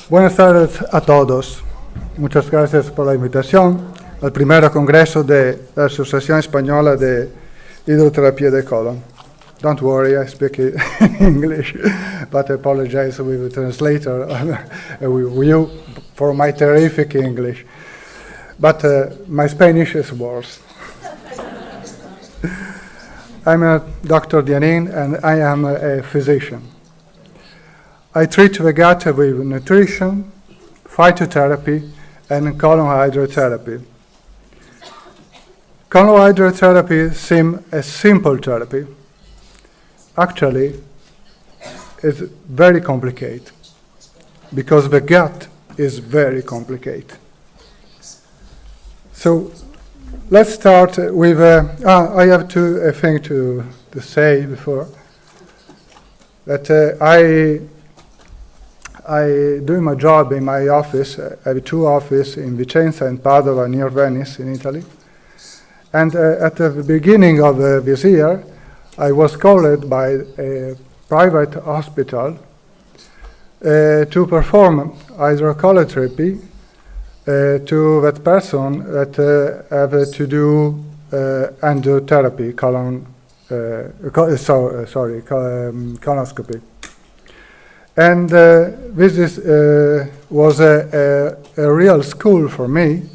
Buenas tardes a todos. Muchas gracias por la invitación al primer congreso de la Asociación Española de Hidroterapia de Colon. Don't worry, I speak English, but I apologize with the translator with you for my terrific English. But my Spanish is worse. I'm Dr. Dianin, and I am a physician. I treat the gut with nutrition, phytotherapy, and colon hydrotherapy. Colon hydrotherapy seems a simple therapy. Actually, it's very complicated because the gut is very complicated. So let's start with, I have a thing to say before, that I do my job in my office. I have two offices in Vicenza and Padova, near Venice, in Italy. And at the beginning of this year, I was called by a private hospital to perform hydrocolotherapy to that person that have to do endotherapy, colonoscopy. And this was a real school for me,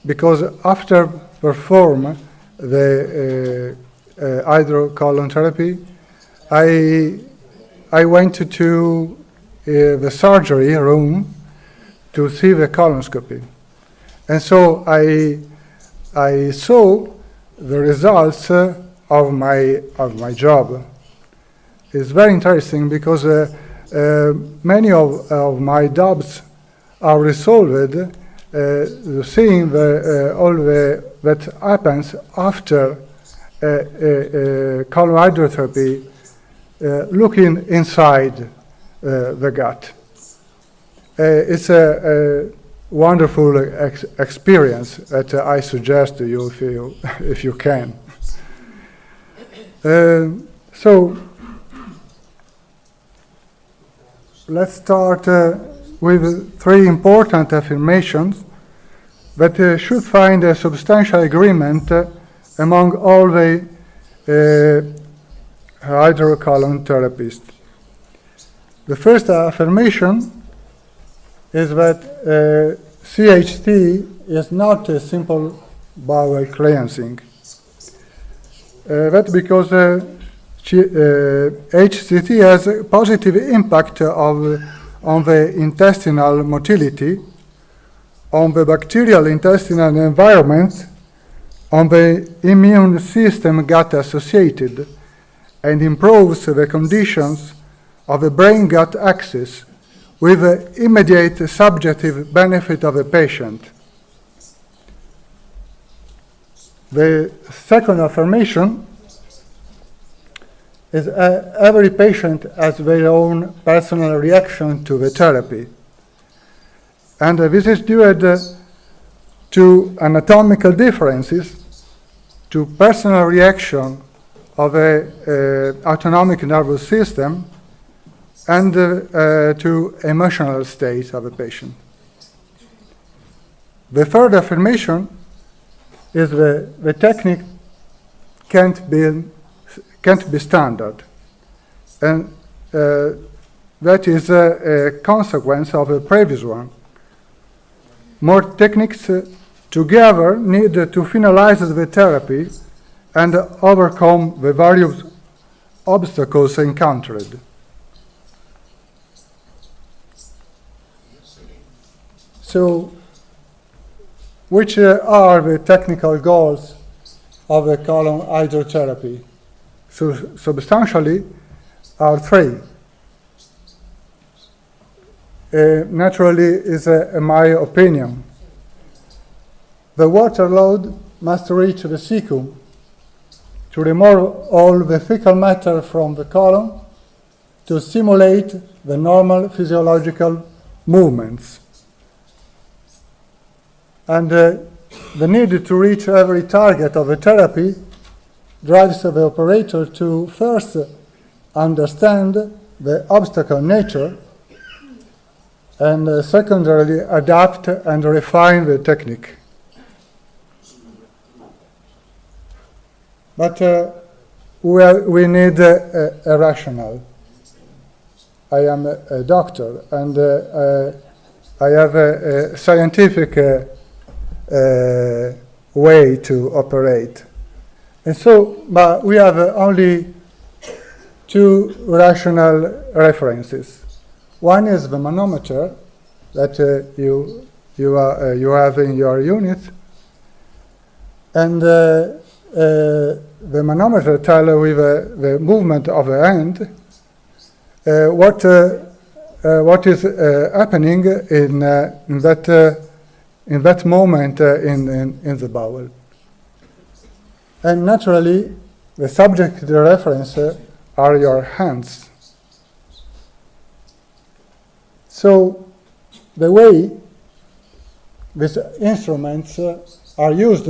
because after perform the hydrocolon therapy, I went to the surgery room to see the colonoscopy. And so I saw the results of my job. It's very interesting because many of my doubts are resolved seeing all that happens after colon hydrotherapy, looking inside the gut. It's a wonderful experience that I suggest to you if you can. So let's start with three important affirmations that should find a substantial agreement among all the hydrocolon therapists. The first affirmation is that CHT is not a simple bowel cleansing. That's because HCT has a positive impact on the intestinal motility, on the bacterial intestinal environment, on the immune system gut-associated, and improves the conditions of the brain-gut axis with the immediate subjective benefit of the patient. The second affirmation is every patient has their own personal reaction to the therapy. And this is due to anatomical differences, to personal reaction of the autonomic nervous system, and to emotional state of the patient. The third affirmation is the technique can't be standard, and that is a consequence of the previous one. More techniques together need to finalize the therapy and overcome the various obstacles encountered. So, which are the technical goals of the colon hydrotherapy? So, substantially, are three. Naturally, is my opinion. The water load must reach the cecum to remove all the fecal matter from the colon to simulate the normal physiological movements. And the need to reach every target of the therapy drives the operator to first understand the obstacle nature and secondarily adapt and refine the technique. But we need a rationale. I am a doctor, and I have a scientific way to operate. And so, but we have only two rational references. One is the manometer that you have in your unit, and the manometer tells with the movement of the hand what is happening in that moment in the bowel. And naturally, the subject, the reference, are your hands. So the way these instruments are used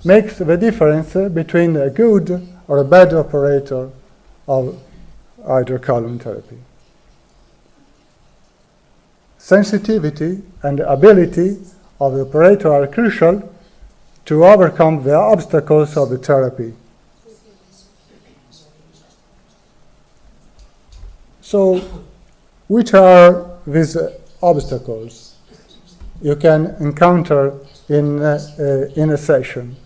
makes the difference between a good or a bad operator of hydrocolon therapy. Sensitivity and ability of the operator are crucial to overcome the obstacles of the therapy. So, which are these obstacles you can encounter in a session?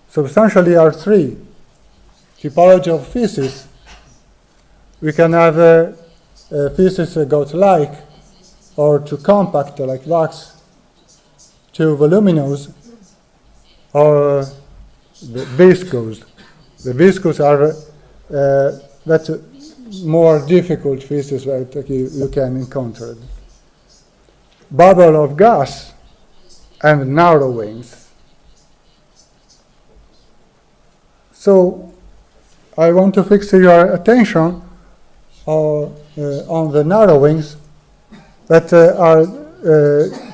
Substantially are three. Typology of feces. We can have a feces goat-like, or too compact like wax, too voluminous, or viscous. The viscous are that more difficult feces that you can encounter. Bubble of gas and narrowings. So I want to fix your attention on the narrowings that are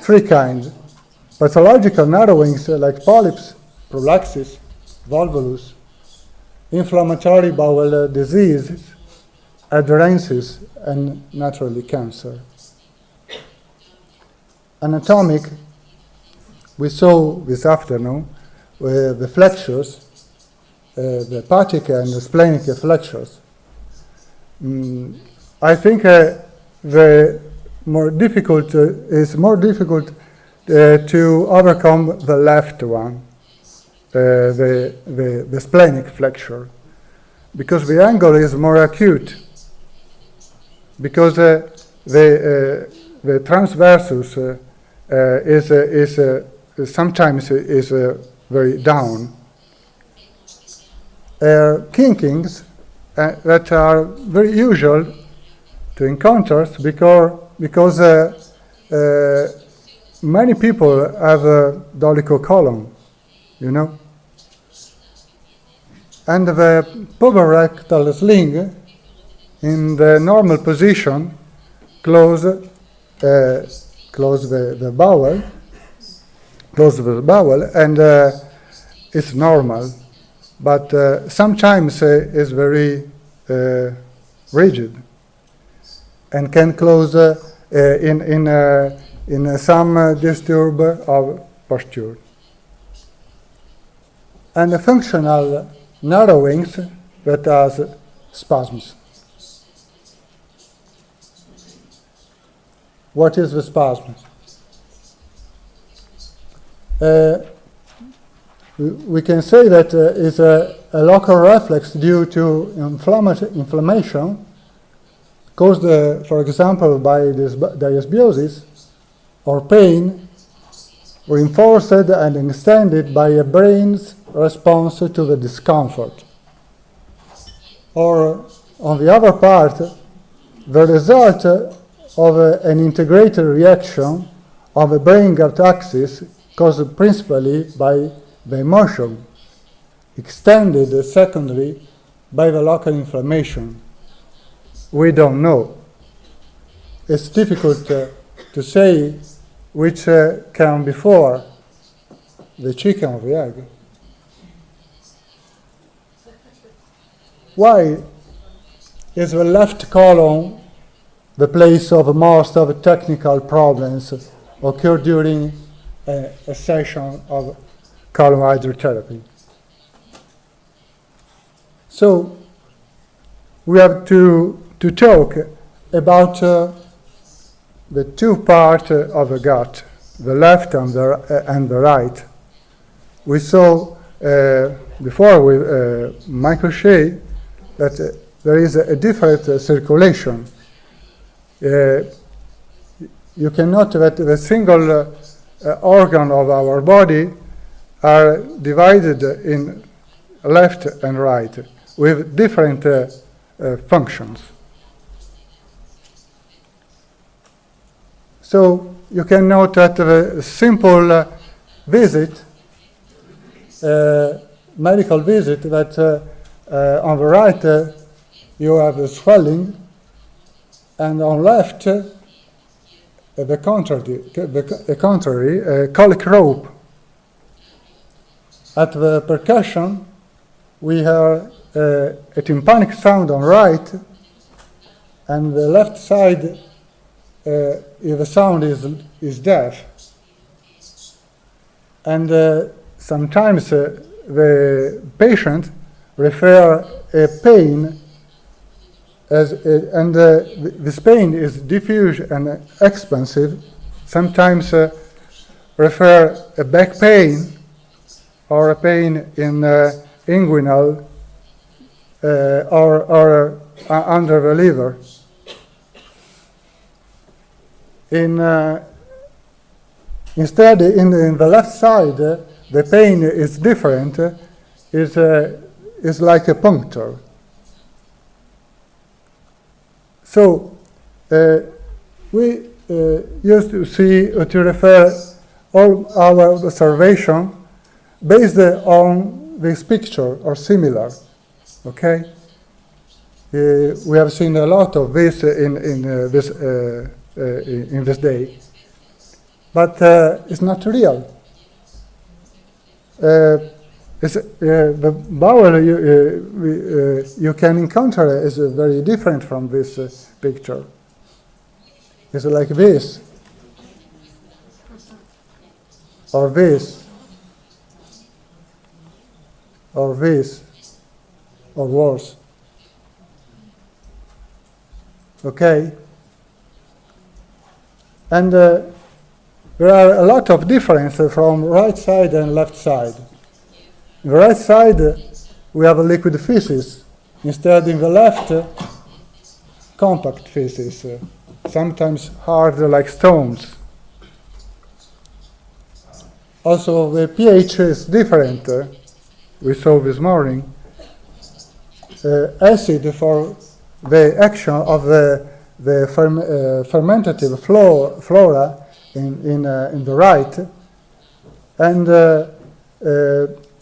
three kinds. Pathological narrowings like polyps, prolapses, volvulus, inflammatory bowel diseases, adherences, and naturally cancer. Anatomic, we saw this afternoon with the flexures, the hepatic and the splenic flexures. I think the more difficult is more difficult to overcome the left one, the splenic flexure, because the angle is more acute, because the transversus is sometimes is very down. Kinkings that are very usual to encounter because many people have a dolichocolon, you know. And the puborectal sling in the normal position close the bowel, and it's normal. But sometimes it's very rigid and can close in some disturb of posture. And the functional narrowings that has spasms. What is the spasm? We can say that it's a local reflex due to inflammation caused, for example, by dysbiosis or pain, reinforced and extended by a brain's response to the discomfort. Or, on the other part, the result of an integrated reaction of the brain-gut axis caused principally by the emotion, extended secondary by the local inflammation. We don't know. It's difficult to say which came before, the chicken or the egg. Why is the left colon the place of most of technical problems occur during a session of colon hydrotherapy. So we have to talk about the two parts of the gut, the left and the right. We saw before with Michael Shea that there is a different circulation. You can note that the single organ of our body are divided in left and right with different functions. So you can note that the simple visit, medical visit, that on the right you have a swelling, and on left the contrary, colic rope. At the percussion, we hear a tympanic sound on right, and the left side, if the sound is deaf. And sometimes the patient refer a pain and this pain is diffuse and expansive. Sometimes refer a back pain or a pain in inguinal or under the liver. Instead, in the left side, the pain is different. Is like a puncture. So we used to refer all our observation based on this picture or similar. Okay, we have seen a lot of this in this day, but it's not real. The bowel you can encounter is very different from this picture. It's like this, or this, or this, or worse. Okay? And there are a lot of differences from right side and left side. On the right side, we have a liquid feces. Instead, in the left, compact feces, sometimes hard like stones. Also, the pH is different. We saw this morning. Acid for the action of the fermentative flora in the right, and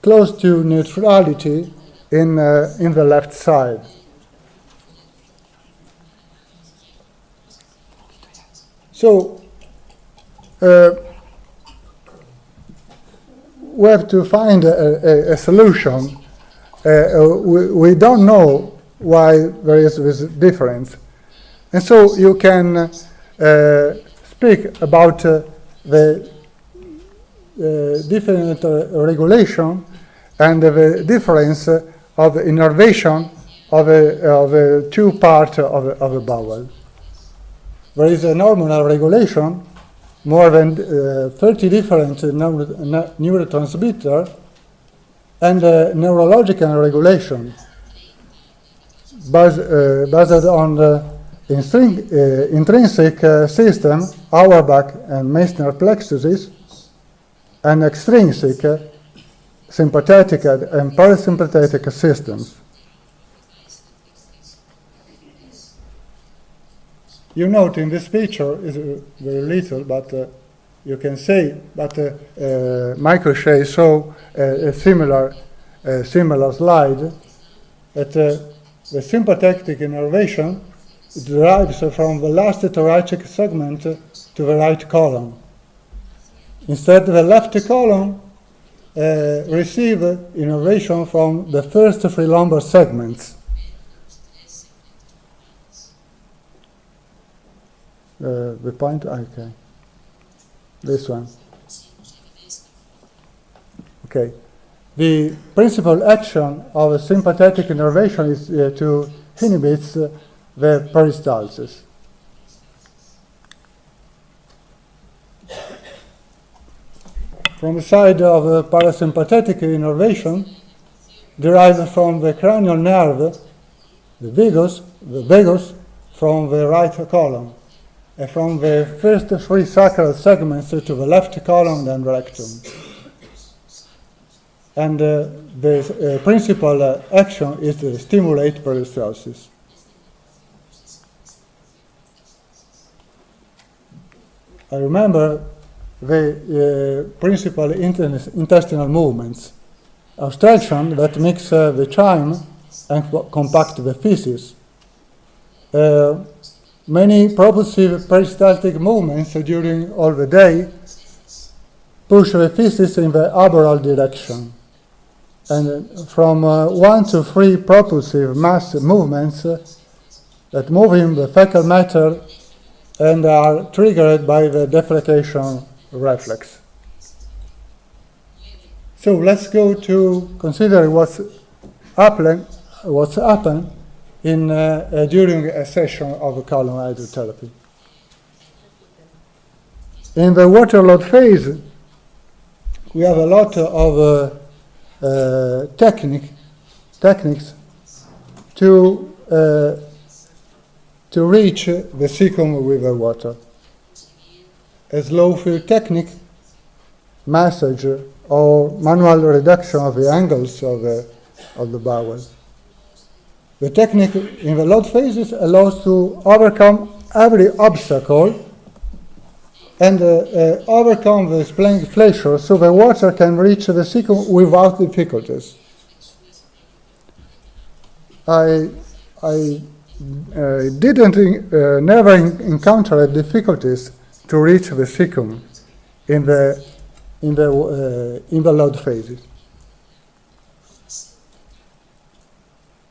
close to neutrality in the left side. So we have to find a solution. We don't know why there is this difference, and so you can speak about the different regulation and the difference of innervation of a two parts of a bowel. There is a normal regulation, more than 30 different neurotransmitters, and neurological regulation based on the intrinsic system, Auerbach and Meissner plexuses, and extrinsic sympathetic and parasympathetic systems. You note in this picture is very little, but you can say. But Michael Shea saw a similar slide that the sympathetic innervation derives from the last thoracic segment to the right colon. Instead, the left colon receives innervation from the first three lumbar segments. the point? Okay. This one. Okay. The principal action of a sympathetic innervation is to inhibit the peristalsis. From the side of parasympathetic innervation, derived from the cranial nerve, the vagus from the right column, and from the first three sacral segments to the left column and rectum. And the principal action is to stimulate peristalsis. I remember the principal intestinal movements: abstraction that makes the chyme and compact the feces. Many propulsive peristaltic movements during all the day push the feces in the arboreal direction. And from 1 to 3 propulsive mass movements that move in the fecal matter and are triggered by the defecation reflex. So let's go to consider what's happened in during a session of colon hydrotherapy. In the water load phase, we have a lot of techniques to reach the cecum with the water. A slow fill technique, massage, or manual reduction of the angles of the bowel. The technique in the load phases allows to overcome every obstacle and overcome the splenic flexure so the water can reach the cecum without difficulties. I never encountered difficulties to reach the cecum in the load phases.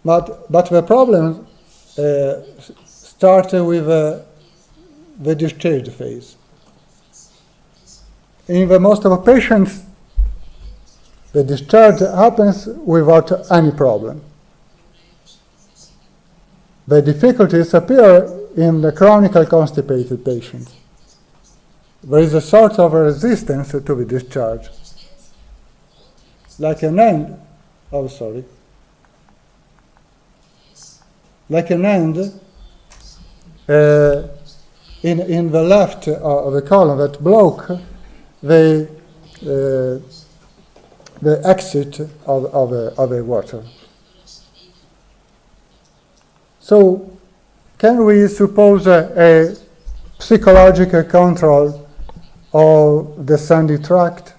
But the problem started with the discharge phase. In the most of the patients, the discharge happens without any problem. The difficulties appear in the chronically constipated patients. There is a sort of a resistance to the discharge. Like an end, like an end in the left of the colon that block the exit of the water. So, can we suppose a psychological control of the sandy tract?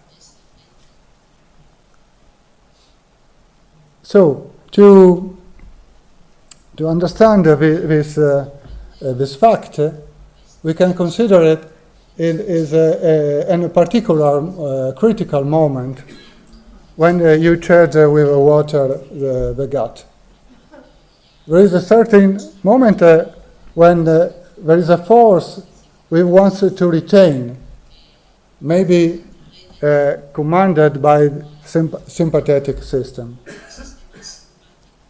So, to understand this fact, we can consider it is in a particular critical moment when you charge with water the gut. There is a certain moment when there is a force we want to retain, maybe commanded by sympathetic system.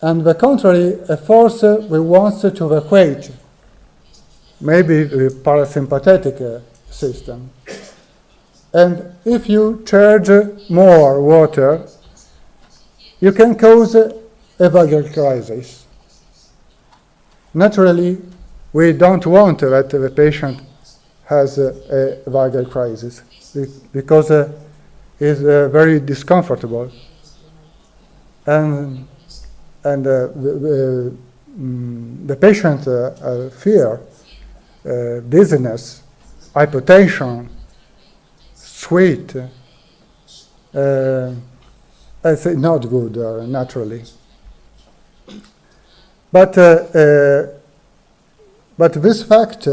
And the contrary, a force we want to evacuate, maybe the parasympathetic system. And if you charge more water, you can cause a vagal crisis. Naturally, we don't want that the patient has a vagal crisis because it's very discomfortable. And the patient fear, dizziness, hypotension, sweat. It's not good, naturally. But this fact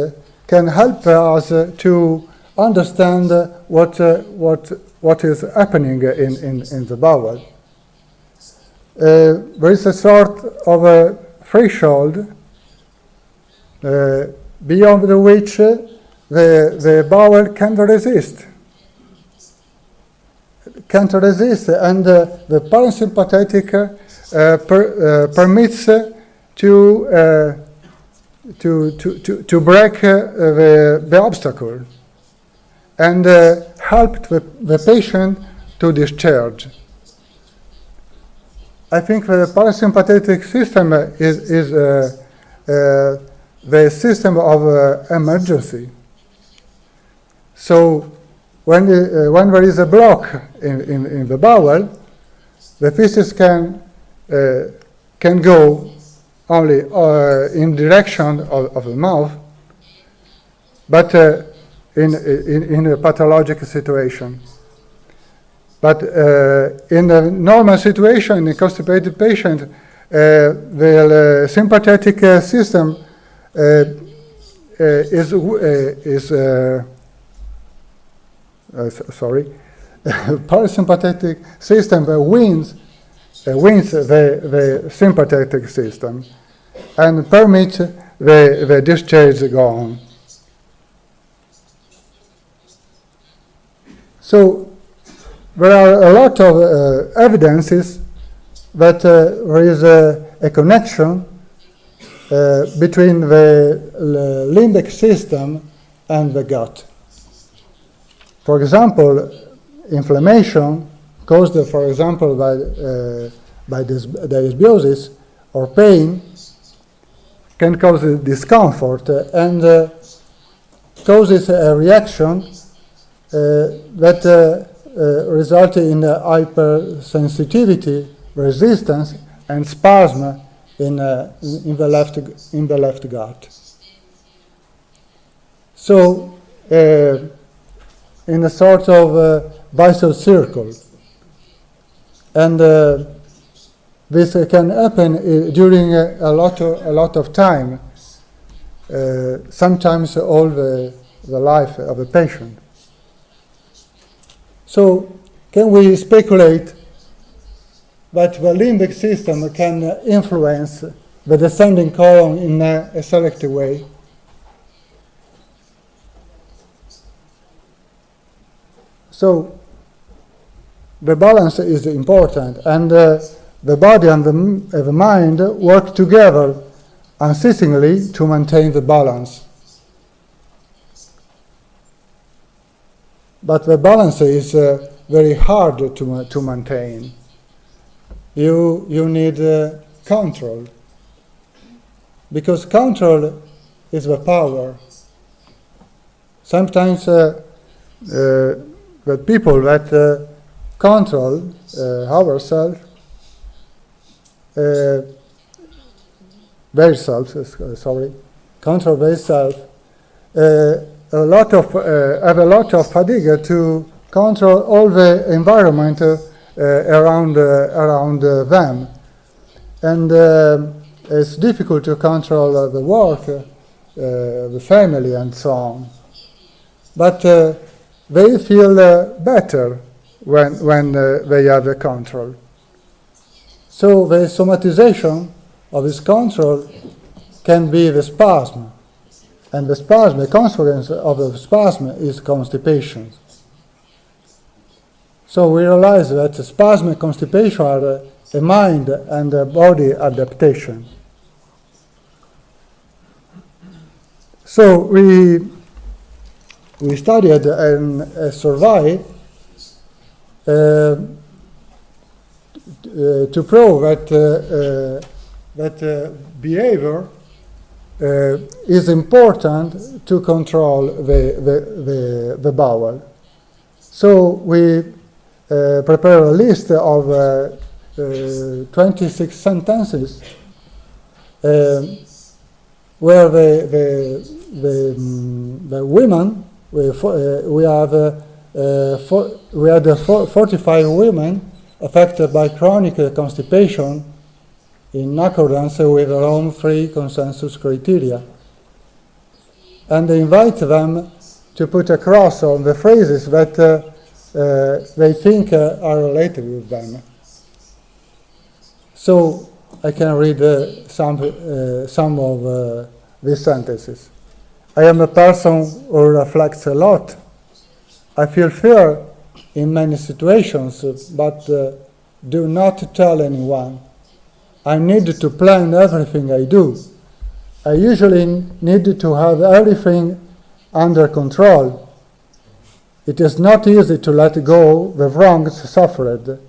can help us to understand what is happening in the bowel. There is a sort of a threshold beyond which the bowel can't resist, and the parasympathetic permits to break the obstacle and help the patient to discharge. I think the parasympathetic system is the system of emergency. So when there is a block in the bowel, the feces can go only in direction of the mouth, but in a pathologic situation. But in a normal situation, in a constipated patient, the sympathetic system parasympathetic system wins the sympathetic system and permits the discharge to go on. So there are a lot of evidences that there is a connection between the limbic system and the gut. For example, inflammation caused, for example, by dysbiosis or pain can cause discomfort and causes a reaction that results in hypersensitivity, resistance, and spasm in the left gut. So, in a sort of vicious circle, and this can happen during a lot of time, sometimes all the life of a patient. So, can we speculate that the limbic system can influence the descending colon in a selective way? So, the balance is important, and the body and the mind work together unceasingly to maintain the balance. But the balance is very hard to maintain. You need control, because control is the power. Sometimes the people that control ourselves, control themselves, have a lot of fatigue to control all the environment around them, and it's difficult to control the work, the family, and so on. But they feel better when they have the control. So the somatization of this control can be the spasm, and the consequence of the spasm is constipation. So we realize that spasm and constipation are a mind and a body adaptation. So we studied a survey to prove that behavior is important to control the bowel. So we prepare a list of 26 sentences where the women, we had 45 women affected by chronic constipation in accordance with Rome 3 consensus criteria, and invite them to put a cross on the phrases that they think are related with them. So I can read some of these sentences. I am a person who reflects a lot. I feel fear in many situations, but do not tell anyone. I need to plan everything I do. I usually need to have everything under control. It is not easy to let go the wrongs suffered.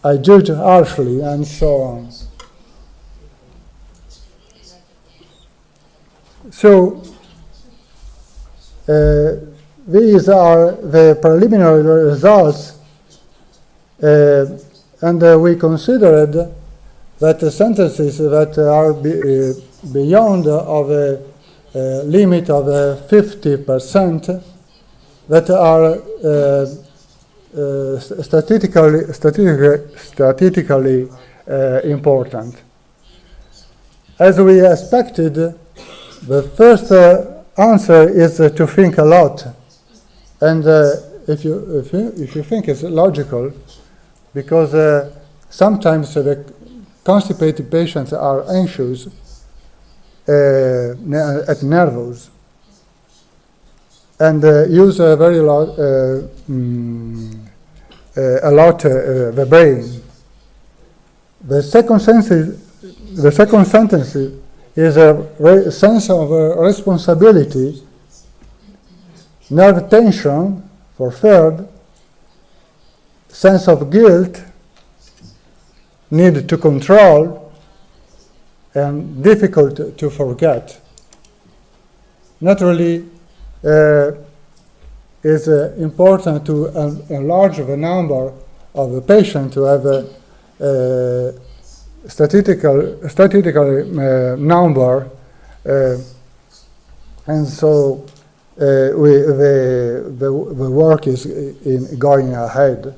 I judge harshly, and so on. So, these are the preliminary results, and we considered that the sentences that are beyond of a limit of 50%, that are statistically important. As we expected, the first answer is to think a lot, and if you think it's logical, because sometimes the constipated patients are anxious and nervous, and use a lot the brain. The second sentence is a sense of responsibility, nerve tension for third, sense of guilt, need to control, and difficult to forget. Naturally, it's important to enlarge the number of the patient to have a statistical number, and so the work is going ahead.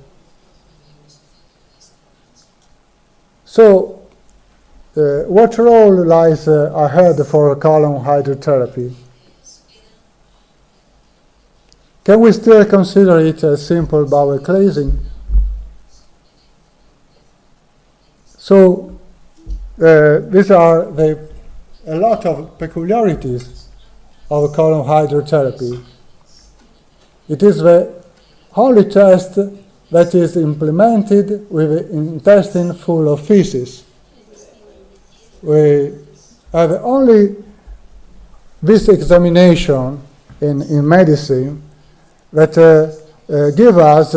So, what role lies ahead for colon hydrotherapy? Can we still consider it a simple bowel cleansing? So, these are a lot of peculiarities of colon hydrotherapy. It is the only test that is implemented with the intestine full of feces. We have only this examination in medicine that give us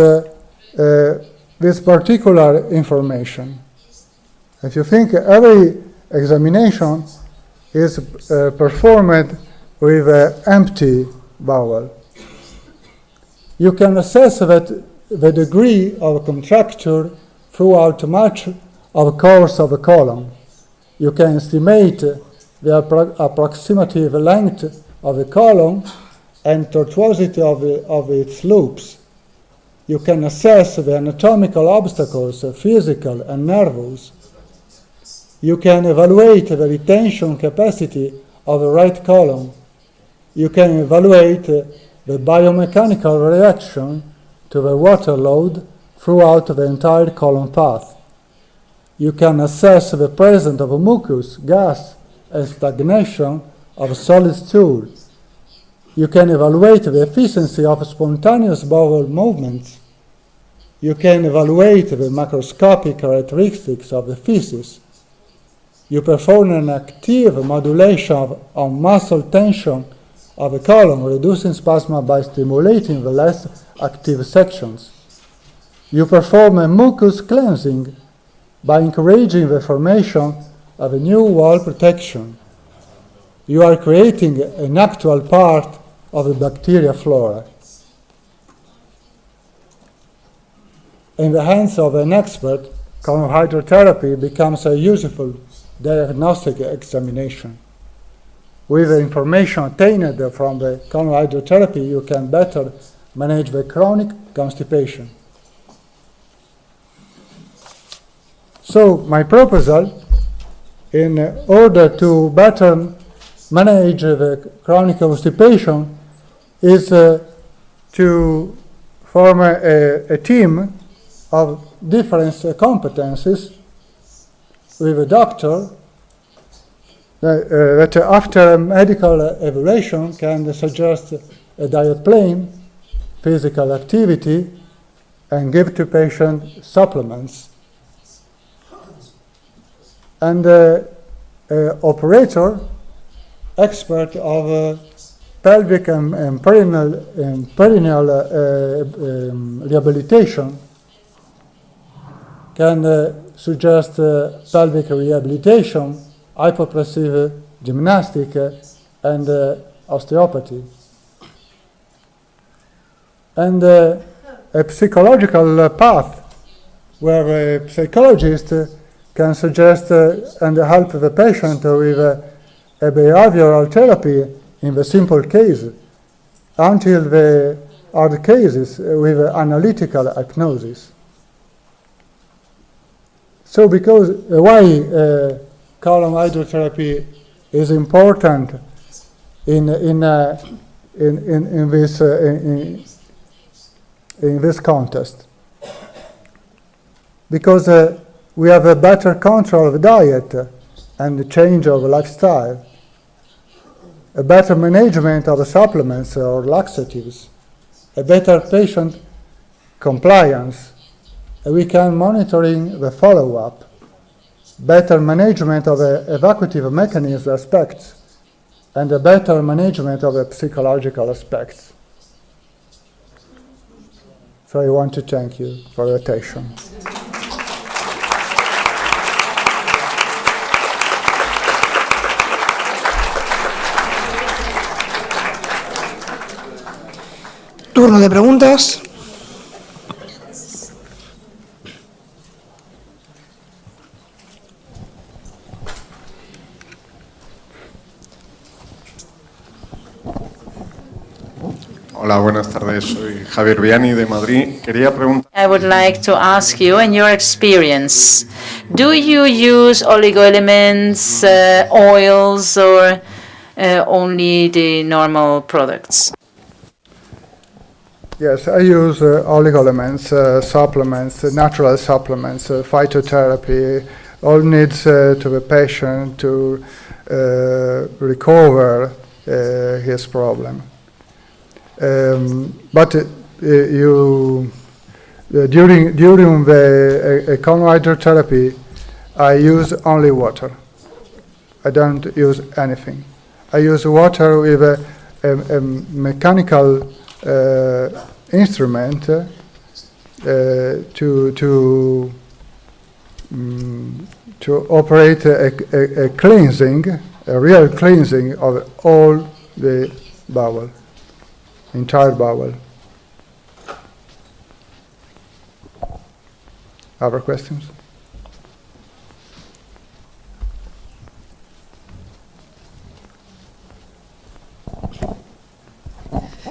this particular information. If you think every examination is performed with an empty bowel, you can assess that the degree of contracture throughout much of the course of the colon. You can estimate the approximative length of the colon and tortuosity of its loops. You can assess the anatomical obstacles, physical and nervous. You can evaluate the retention capacity of the right colon. You can evaluate the biomechanical reaction to the water load throughout the entire colon path. You can assess the presence of mucus, gas, and stagnation of solid stool. You can evaluate the efficiency of spontaneous bowel movements. You can evaluate the macroscopic characteristics of the feces. You perform an active modulation on muscle tension of the colon, reducing spasm by stimulating the less active sections. You perform a mucus cleansing by encouraging the formation of a new wall protection. You are creating an actual part of the bacteria flora. In the hands of an expert, colon hydrotherapy becomes a useful diagnostic examination. With the information obtained from the colon hydrotherapy, you can better manage the chronic constipation. So, my proposal, in order to better manage the chronic constipation, is to form a team of different competencies with a doctor, that after medical evaluation can suggest a diet plan, physical activity, and give to patient supplements. And operator, expert of pelvic and perineal rehabilitation, can suggest pelvic rehabilitation, hypopressive gymnastic, and osteopathy. And a psychological path where a psychologist can suggest and help the patient with a behavioral therapy in the simple case until the hard cases with analytical hypnosis. So because why colon hydrotherapy is important in this context? Because we have a better control of diet and the change of lifestyle, a better management of supplements or laxatives, a better patient compliance. We can monitoring the follow-up, better management of evacuative mechanism aspects, and a better management of the psychological aspects. So I want to thank you for your attention. Turno de preguntas. Hola, buenas tardes. Soy Javier Dianin de Madrid. Quería preguntar. I would like to ask you, in your experience, do you use oligoelements, oils, or only the normal products? Yes, I use oligoelements, supplements, natural supplements, phytotherapy, all needs to the patient to recover his problem. But during the colon hydrotherapy, I use only water. I don't use anything. I use water with a mechanical instrument to operate a cleansing, a real cleansing of all the bowel, entire bowel. Other questions?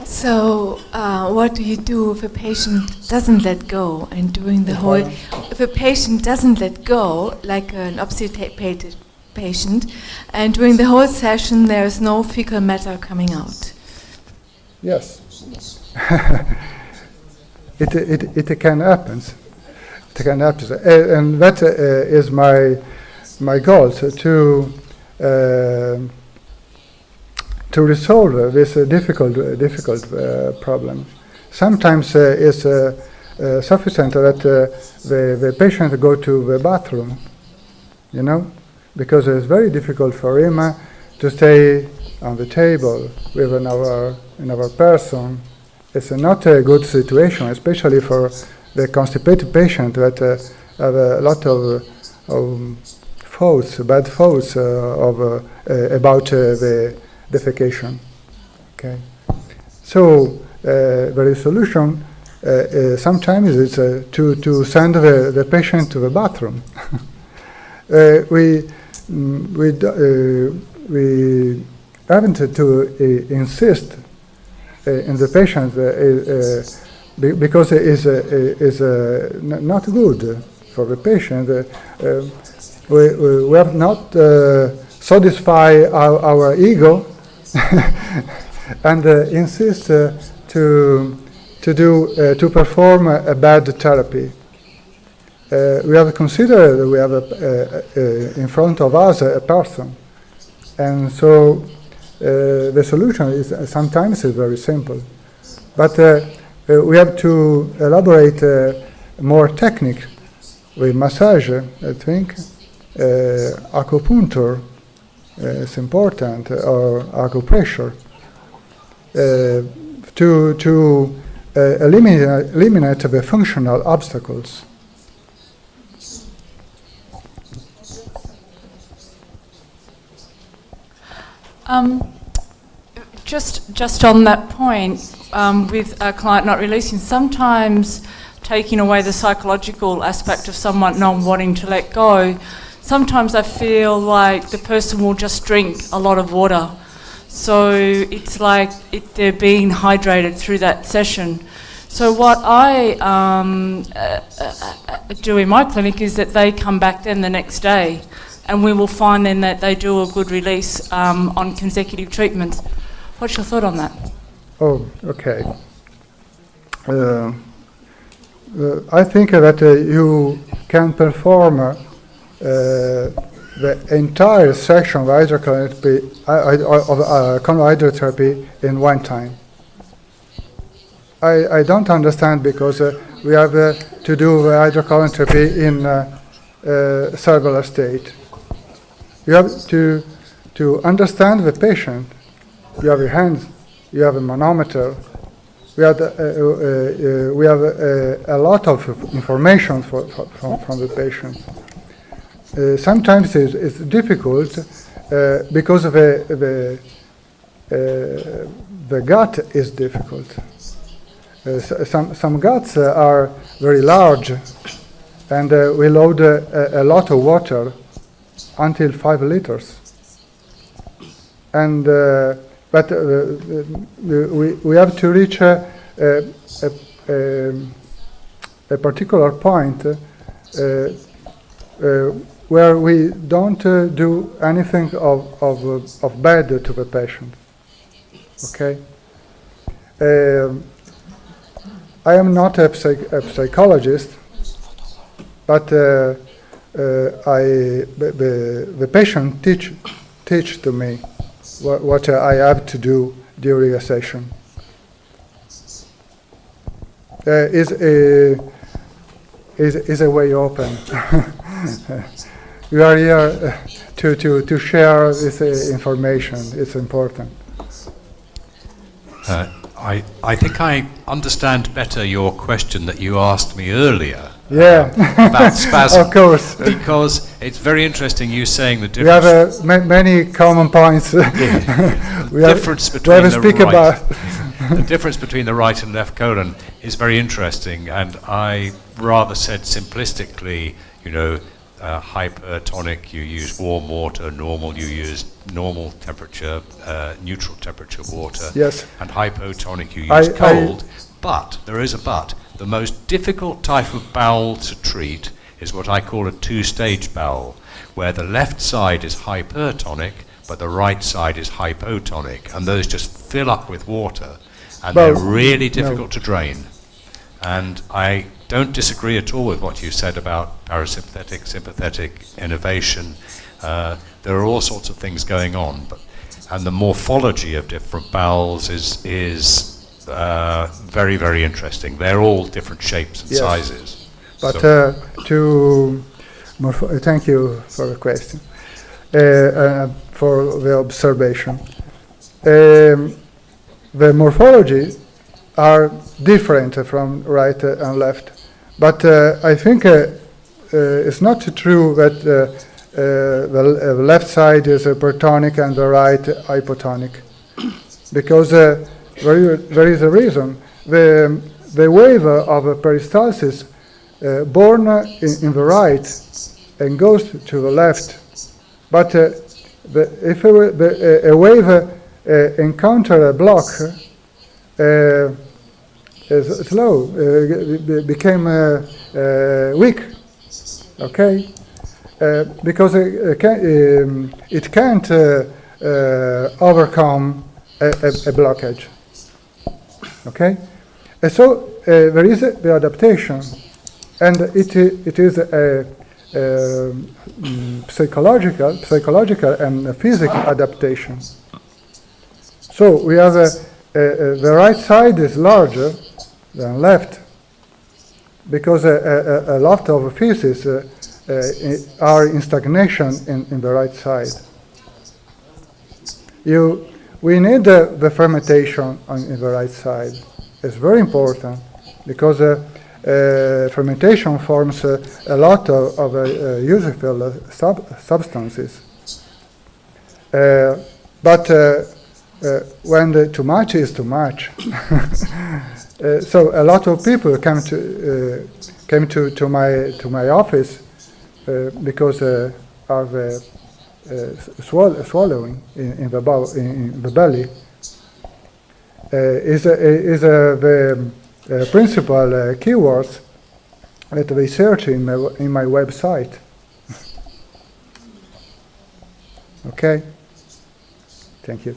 So, what do you do if a patient doesn't let go? And during the whole, if a patient doesn't let go, like an obstipated patient, and during the whole session there is no fecal matter coming out? Yes. It can happen. It can happen, and that is my goal to resolve this difficult problem. Sometimes it's sufficient that the patient go to the bathroom, you know, because it's very difficult for him to stay on the table with another person. It's not a good situation, especially for the constipated patient that have a lot of thoughts, bad thoughts about the defecation. Okay, so the solution sometimes is to send the patient to the bathroom. We haven't to insist in the patient because it is not good for the patient. We have not satisfy our ego and insist to perform a bad therapy. We have considered we have in front of us a person And so the solution is sometimes very simple. But we have to elaborate more technique with massage, I think. Acupuncture is important, or acupressure, to eliminate the functional obstacles. Just on that point, with a client not releasing, sometimes taking away the psychological aspect of someone not wanting to let go, sometimes I feel like the person will just drink a lot of water. So it's like they're being hydrated through that session. So what I do in my clinic is that they come back then the next day, and we will find then that they do a good release on consecutive treatments. What's your thought on that? Oh, okay. I think that you can perform the entire section of colon hydrotherapy in one time. I don't understand, because we have to do hydrocolon therapy in cellular state. You have to understand the patient. You have your hands, you have a manometer. We have a lot of information from the patient. Sometimes it's difficult because the gut is difficult. Some guts are very large, and we load a lot of water, until 5 liters. And but we have to reach a particular point where we don't do anything of bad to the patient. Okay. I am not a psychologist, but the patient teach to me what I have to do during a session. Is a way open. You are here to share this information. It's important. I think I understand better your question that you asked me earlier. Yeah, about spasm. Of course. Because it's very interesting you saying the We difference. have many common points. The difference between the right and left colon is very interesting, and I rather said simplistically, hypertonic, you use warm water; normal, you use normal temperature, neutral temperature water. Yes. And hypotonic, you use cold. But there is a but. The most difficult type of bowel to treat is what I call a two-stage bowel, where the left side is hypertonic, but the right side is hypotonic, and those just fill up with water, and they're really difficult to drain. And I don't disagree at all with what you said about parasympathetic, sympathetic, innervation. There are all sorts of things going on, and the morphology of different bowels is very, very interesting. They're all different shapes and sizes. But thank you for the question, for the observation. The morphology are different from right and left, but I think it's not true that the left side is hypertonic and the right hypotonic, because there is a reason. The wave of peristalsis born in the right and goes to the left, but if a wave encounter a block, slow, became weak, okay? Because it can't overcome a blockage, okay? And so there is the adaptation, and it is a psychological and physical adaptation. So we have the right side is larger than left because a lot of feces are in stagnation in the right side. We need the fermentation in the right side. It's very important because fermentation forms a lot of useful substances. But when too much is too much, so a lot of people came to my office because of swallowing in the belly is the principal keywords that they search in my website. Okay, thank you.